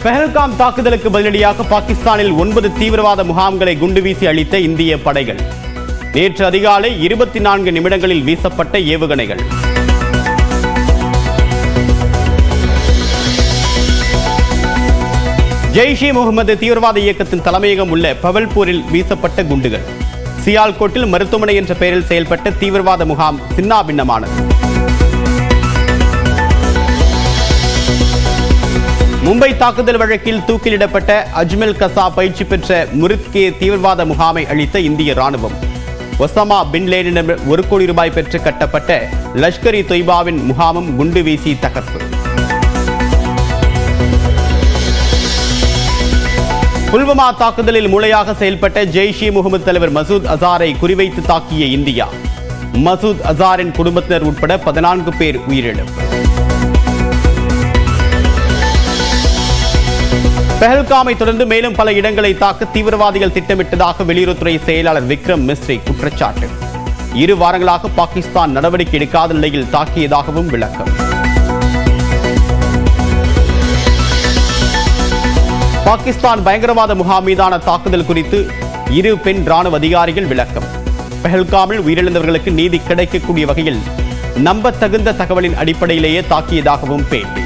பெஹல்காம் தாக்குதலுக்கு பதிலடியாக பாகிஸ்தானில் 9 தீவிரவாத முகாம்களை குண்டுவீசி அழித்த இந்திய படைகள். நேற்று அதிகாலை 24 நிமிடங்களில் வீசப்பட்ட ஏவுகணைகள். ஜெய்ஷ் இ முகமது தீவிரவாத இயக்கத்தின் தலைமையகம் உள்ள பவல்பூரில் வீசப்பட்ட குண்டுகள். சியால்கோட்டில் மருத்துவமனை என்ற பெயரில் செயல்பட்ட தீவிரவாத முகாம் சின்னாபின்னமானது. மும்பை தாக்குதல் வழக்கில் தூக்கிலிடப்பட்ட அஜ்மல் கசா பயிற்சி பெற்ற முரித்கே தீவிரவாத முகாமை அழித்த இந்திய ராணுவம். ஒசாமா பின் லேடனிடம் 1 கோடி ரூபாய் பெற்று கட்டப்பட்ட லஷ்கர் இ தொய்பாவின் முகாமும் குண்டு வீசி தகர்ப்பு. புல்வாமா தாக்குதலில் மூளையாக செயல்பட்ட ஜெய்ஷ் இ முகமது தலைவர் மசூத் அசாரை குறிவைத்து தாக்கிய இந்தியா. மசூத் அசாரின் குடும்பத்தினர் உட்பட 14 பேர் உயிரிழப்பு. பெஹல்காமை தொடர்ந்து மேலும் பல இடங்களை தாக்க தீவிரவாதிகள் திட்டமிட்டதாக வெளியுறவுத்துறை செயலாளர் விக்ரம் மிஸ்ரி குற்றச்சாட்டு. 2 வாரங்களாக பாகிஸ்தான் நடவடிக்கை எடுக்காத நிலையில் தாக்கியதாகவும் விளக்கம். பாகிஸ்தான் பயங்கரவாத முகாம் மீதான தாக்குதல் குறித்து 2 பெண் ராணுவ அதிகாரிகள் விளக்கம். பெஹல்காமில் உயிரிழந்தவர்களுக்கு நீதி கிடைக்கக்கூடிய வகையில் நம்பத்தகுந்த தகவலின் அடிப்படையிலேயே தாக்கியதாகவும் பேட்டி.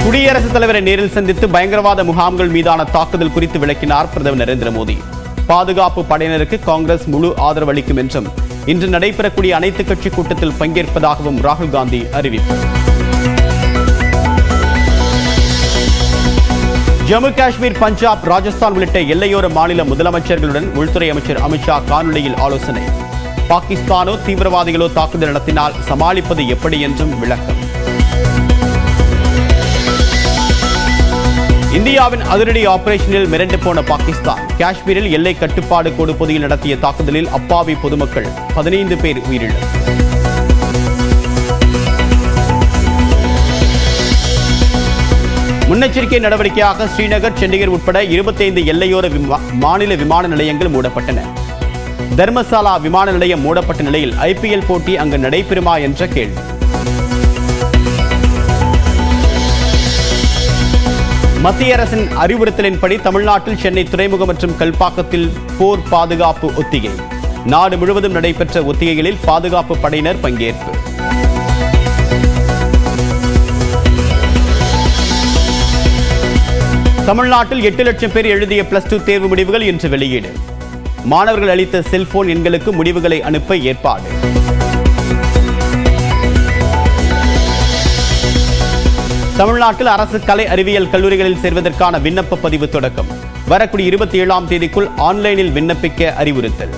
குடியரசுத் தலைவரை நேரில் சந்தித்து பயங்கரவாத முகாம்கள் மீதான தாக்குதல் குறித்து விளக்கினார் பிரதமர் நரேந்திர மோடி. பாதுகாப்பு படையினருக்கு காங்கிரஸ் முழு ஆதரவு அளிக்கும் என்றும் இன்று நடைபெறக்கூடிய அனைத்து கட்சி கூட்டத்தில் பங்கேற்பதாகவும் ராகுல் காந்தி அறிவிப்பு. ஜம்மு காஷ்மீர், பஞ்சாப், ராஜஸ்தான் உள்ளிட்ட எல்லையோர மாநில முதலமைச்சர்களுடன் உள்துறை அமைச்சர் அமித்ஷா காணொலியில் ஆலோசனை. பாகிஸ்தானோ தீவிரவாதிகளோ தாக்குதல் நடத்தினால் சமாளிப்பது எப்படி என்றும் விளக்கம். இந்தியாவின் அதிரடி ஆபரேஷனில் மிரண்டு போன பாகிஸ்தான். காஷ்மீரில் எல்லை கட்டுப்பாடு கோடு பகுதியில் நடத்திய தாக்குதலில் அப்பாவி பொதுமக்கள் 15 பேர் உயிரிழப்பு. முன்னெச்சரிக்கை நடவடிக்கையாக ஸ்ரீநகர், சண்டிகர் உட்பட 25 எல்லையோர மாநில விமான நிலையங்கள் மூடப்பட்டன. தர்மசாலா விமான நிலையம் மூடப்பட்ட நிலையில் IPL போட்டி அங்கு நடைபெறுமா என்ற கேள்வி. மத்திய அரசின் அறிவுறுத்தலின்படி தமிழ்நாட்டில் சென்னை துறைமுகம் மற்றும் கல்பாக்கத்தில் போர் பாதுகாப்பு ஒத்திகை. நாடு முழுவதும் நடைபெற்ற ஒத்திகைகளில் பாதுகாப்பு படையினர் பங்கேற்பு. தமிழ்நாட்டில் 8 லட்சம் பேர் எழுதிய +2 தேர்வு முடிவுகள் இன்று வெளியீடு. மாணவர்கள் அளித்த செல்போன் எண்களுக்கு முடிவுகளை அனுப்ப ஏற்பாடு. தமிழ்நாட்டில் அரசு கலை அறிவியல் கல்லூரிகளில் சேர்வதற்கான விண்ணப்ப பதிவு தொடக்கம். வரக்கூடிய 27ஆம் தேதிக்குள் ஆன்லைனில் விண்ணப்பிக்க அறிவுறுத்தல்.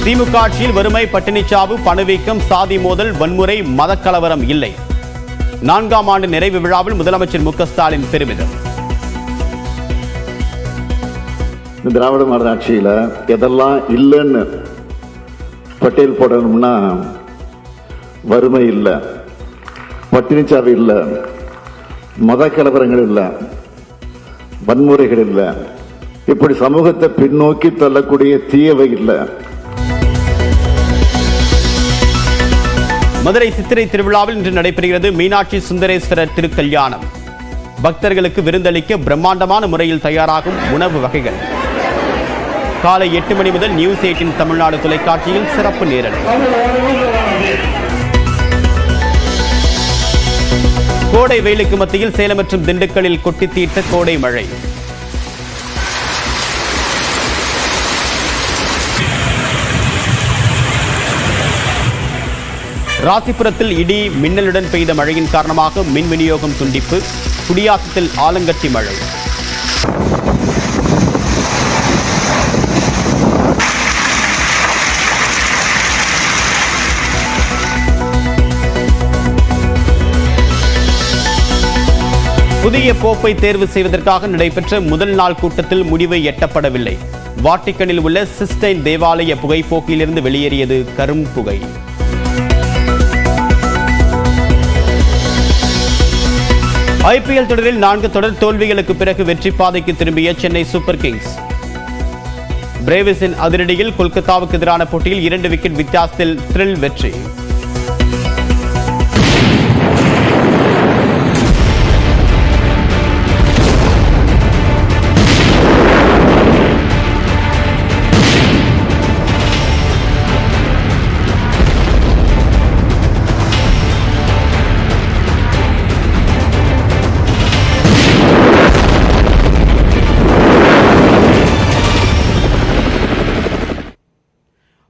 திமுக ஆட்சியில் வறுமை, பட்டினிச்சாவு, பணவீக்கம், சாதி மோதல், வன்முறை, மதக்கலவரம் இல்லை. 4ஆம் ஆண்டு நிறைவு விழாவில் முதலமைச்சர் மு க ஸ்டாலின் பெருமிதம். திராவிட மாடல் ஆட்சியில் எதெல்லாம் இல்லைன்னு பட்டியல் போடணும்னா வறுமை இல்லை, பட்டினிச்சாவு இல்லை, மத கலவரங்கள் இல்லை, வன்முறைகள் இல்லை, இப்படி சமூகத்தை பின்னோக்கி தள்ளக்கூடிய தீயவை இல்லை. மதுரை சித்திரை திருவிழாவில் இன்று நடைபெறுகிறது மீனாட்சி சுந்தரேஸ்வரர் திருக்கல்யாணம். பக்தர்களுக்கு விருந்தளிக்க பிரம்மாண்டமான முறையில் தயாராகும் உணவு வகைகள். காலை 8 மணி முதல் நியூஸ் 18 தமிழ்நாடு தொலைக்காட்சியில் சிறப்பு நேரலை. கோடை வெயிலுக்கு மத்தியில் சேலம் மற்றும் திண்டுக்கல்லில் கொட்டி தீர்த்த கோடை மழை. ராசிபுரத்தில் இடி மின்னலுடன் பெய்த மழையின் காரணமாக மின் விநியோகம் துண்டிப்பு. குடியாத்தத்தில் ஆலங்கட்டி மழை. புதிய போப்பை தேர்வு செய்வதற்காக நடைபெற்ற முதல் நாள் கூட்டத்தில் முடிவு எட்டப்படவில்லை. வாட்டிக்கனில் உள்ள சிஸ்டைன் தேவாலய புகைப்போக்கிலிருந்து வெளியேறியது கரும் புகை. IPL தொடரில் 4 தொடர் தோல்விகளுக்கு பிறகு வெற்றி பாதைக்கு திரும்பிய சென்னை சூப்பர் கிங்ஸ். பிரேவிஸின் அதிரடியில் கொல்கத்தாவுக்கு எதிரான போட்டியில் 2 விக்கெட் வித்தியாசத்தில் த்ரில் வெற்றி.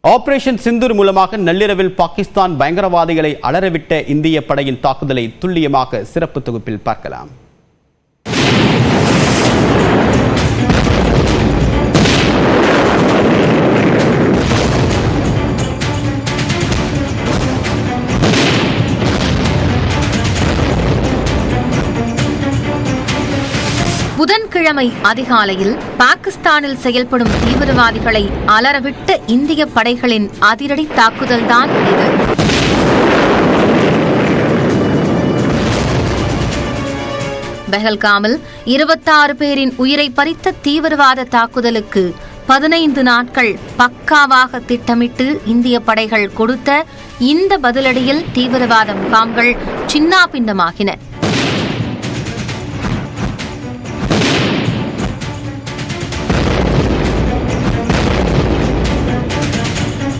ஆபரேஷன் சிந்தூர் மூலமாக நள்ளிரவில் பாகிஸ்தான் பயங்கரவாதிகளை அலறவிட்ட இந்திய படையின் தாக்குதலை துல்லியமாக சிறப்பு தொகுப்பில் பார்க்கலாம். புதன்கிழமை அதிகாலையில் பாகிஸ்தானில் செயல்படும் தீவிரவாதிகளை அலறவிட்ட இந்திய படைகளின் அதிரடி தாக்குதல்தான் இது. பெஹல்காமில் 26 பேரின் உயிரை பறித்த தீவிரவாத தாக்குதலுக்கு 15 நாட்கள் பக்காவாக திட்டமிட்டு இந்திய படைகள் கொடுத்த இந்த பதிலடியில் தீவிரவாத முகாம்கள் சின்னாபின்னமாகின.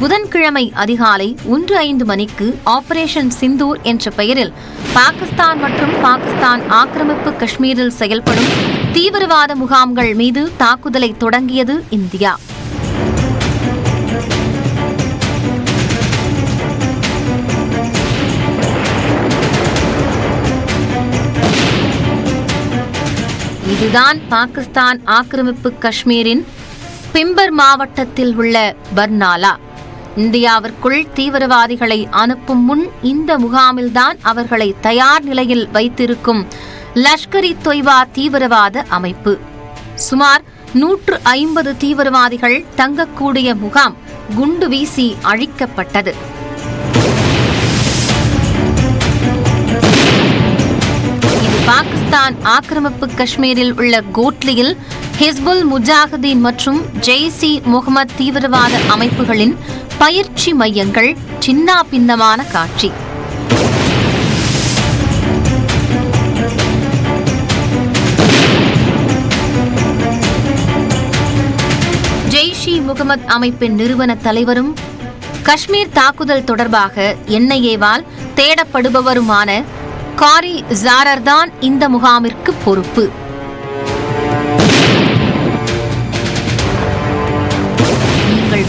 புதன்கிழமை அதிகாலை 1:05 மணிக்கு ஆபரேஷன் சிந்தூர் என்ற பெயரில் பாகிஸ்தான் மற்றும் பாகிஸ்தான் ஆக்கிரமிப்பு காஷ்மீரில் செயல்படும் தீவிரவாத முகாம்கள் மீது தாக்குதலை தொடங்கியது இந்தியா. இதுதான் பாகிஸ்தான் ஆக்கிரமிப்பு காஷ்மீரின் பிம்பர் மாவட்டத்தில் உள்ள பர்னாலா. இந்தியாவிற்குள் தீவிரவாதிகளை அனுப்பும் முன் இந்த முகாமில்தான் அவர்களை தயார் நிலையில் வைத்திருக்கும் லஷ்கர்-இ-தொய்பா தீவிரவாத அமைப்பு. சுமார் 150 தீவிரவாதிகள் தங்கக்கூடிய முகாம் குண்டு வீசி அழிக்கப்பட்டது. இது பாகிஸ்தான் ஆக்கிரமிப்பு காஷ்மீரில் உள்ள கோட்லியில் ஹிஸ்புல் முஜாஹிதீன் மற்றும் ஜெய்ஷ்-இ-முகமது தீவிரவாத அமைப்புகளின் பயிற்சி மையங்கள் சின்னாபின்னமான காட்சி. ஜெய்ஷ்-இ-முகமது அமைப்பின் நிறுவன தலைவரும் காஷ்மீர் தாக்குதல் தொடர்பாக NIA-வால் தேடப்படுபவருமான காரி ஜாரர் தான் இந்த முகாமிற்கு பொறுப்பு.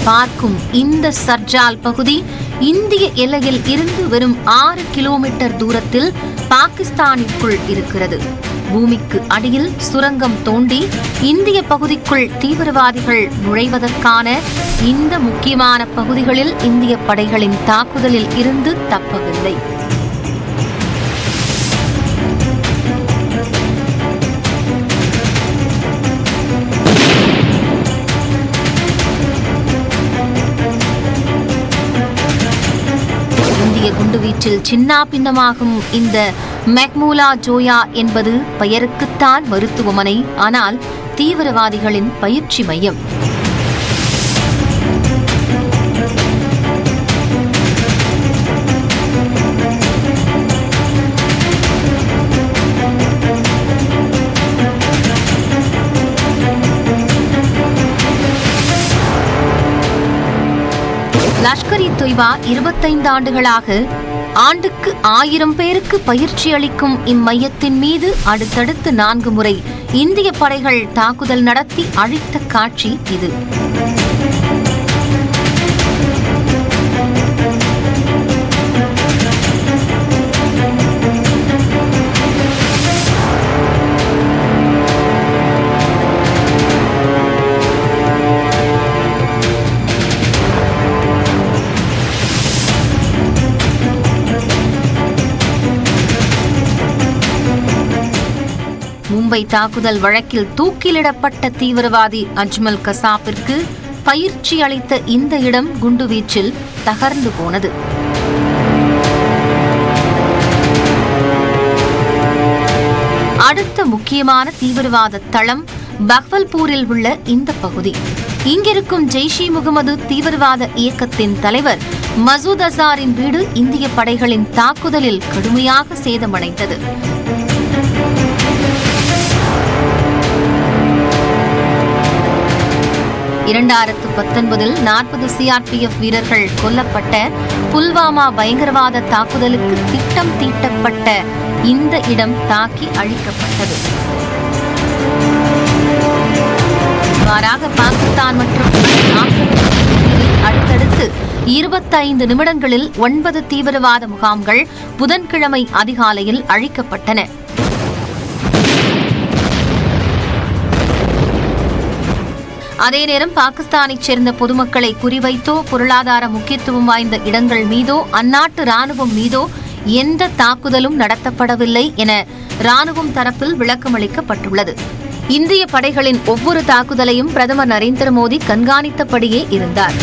பார்க்கும் இந்த சர்ஜால் பகுதி இந்திய எல்லையில் இருந்து வெறும் 6 கிலோமீட்டர் தூரத்தில் பாகிஸ்தானிற்குள் இருக்கிறது. பூமிக்கு அடியில் சுரங்கம் தோண்டி இந்திய பகுதிக்குள் தீவிரவாதிகள் நுழைவதற்கான இந்த முக்கியமான பகுதிகளில் இந்திய படைகளின் தாக்குதலில் இருந்து தப்பவில்லை. குண்டுவீச்சில் சின்னாபின்னமாகும் இந்த மெக்மூலா ஜோயா என்பது பெயருக்குத்தான் மருத்துவமனை, ஆனால் தீவிரவாதிகளின் பயிற்சி மையம். லஷ்கர்-இ-தொய்பா 25 ஆண்டுகளாக ஆண்டுக்கு 1000 பேருக்கு பயிற்சி அளிக்கும் இம்மையத்தின் மீது அடுத்தடுத்து 4 முறை இந்திய படைகள் தாக்குதல் நடத்தி அழித்த காட்சி இது. மும்பை தாக்குதல் வழக்கில் தூக்கிலிடப்பட்ட தீவிரவாதி அஜ்மல் கசாப்பிற்கு பயிற்சி அளித்த இந்த இடம் குண்டுவீச்சில் தகர்ந்து போனது. அடுத்த முக்கியமான தீவிரவாத தளம் பஹ்வல்பூரில் உள்ள இந்த பகுதி. இங்கிருக்கும் ஜெய்ஷ்-இ முகமது தீவிரவாத இயக்கத்தின் தலைவர் மசூத் அசாரின் வீடு இந்திய படைகளின் தாக்குதலில் கடுமையாக சேதமடைந்தது. இரண்டாயிரத்து 19 40 CRPF வீரர்கள் கொல்லப்பட்ட புல்வாமா பயங்கரவாத தாக்குதலுக்கு திட்டம் தீட்டப்பட்ட இந்த இடம் தாக்கி அழிக்கப்பட்டது. மாறாக பாகிஸ்தான் மற்றும் அடுத்தடுத்து 25 நிமிடங்களில் 9 தீவிரவாத முகாம்கள் புதன்கிழமை அதிகாலையில் அழிக்கப்பட்டன. அதே நேரம் பாகிஸ்தானைச் சேர்ந்த பொதுமக்களை குறிவைத்தோ பொருளாதார முக்கியத்துவம் வாய்ந்த இடங்கள் மீதோ அந்நாட்டு ராணுவம் மீதோ எந்த தாக்குதலும் நடத்தப்படவில்லை என ராணுவம் தரப்பில் விளக்கமளிக்கப்பட்டுள்ளது. இந்திய படைகளின் ஒவ்வொரு தாக்குதலையும் பிரதமர் நரேந்திர மோடி கண்காணித்தபடியே இருந்தார்.